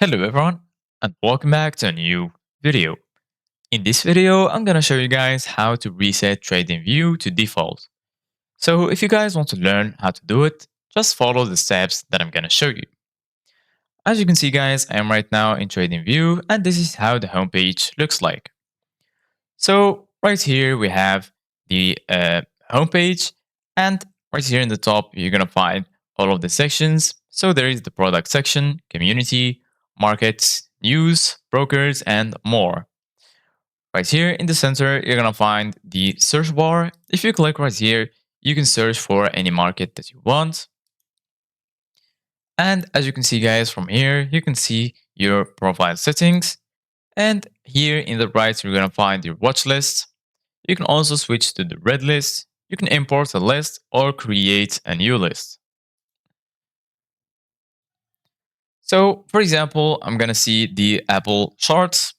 Hello everyone and welcome back to a new video. In this video, I'm gonna show you guys how to reset TradingView to default. So if you guys want to learn how to do it, just follow the steps that I'm gonna show you. As you can see guys, I am right now in TradingView and this is how the homepage looks like. So right here we have the homepage, and right here in the top you're gonna find all of the sections. So there is the product section, community, markets, news, brokers, and more. Right here in the center, you're gonna find the search bar. If you click right here, you can search for any market that you want. And as you can see guys, from here, you can see your profile settings. And here in the right, you're gonna find your watch list. You can also switch to the red list. You can import a list or create a new list. So for example, I'm gonna see the Apple charts.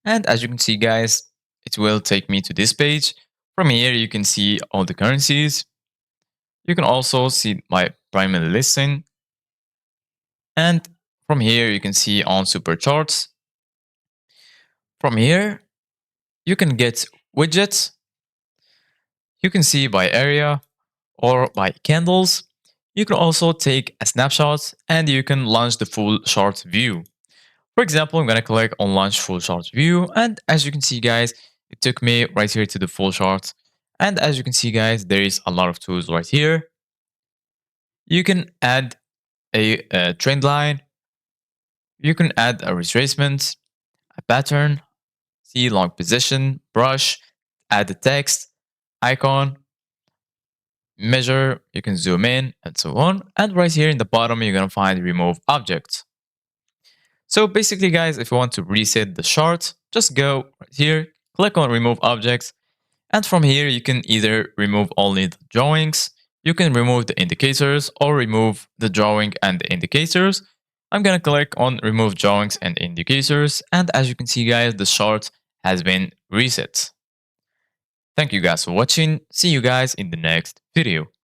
And as you can see guys, it will take me to this page. From here, you can see all the currencies. You can also see my primary listing. And from here, you can see on super charts. From here, you can get widgets. You can see by area or by candles. You can also take a snapshot and you can launch the full chart view. For example, I'm going to click on launch full chart view. And as you can see, guys, it took me right here to the full chart. And as you can see, guys, there is a lot of tools right here. You can add a trend line. You can add a retracement, a pattern, see long position, brush, add the text, icon, measure, you can zoom in and so on. And right here in the bottom, you're going to find remove objects. So basically guys, if you want to reset the chart, just go right here, click on remove objects. And from here, you can either remove only the drawings, you can remove the indicators or remove the drawing and the indicators. I'm going to click on remove drawings and indicators. And as you can see guys, the chart has been reset. Thank you guys for watching. See you guys in the next video.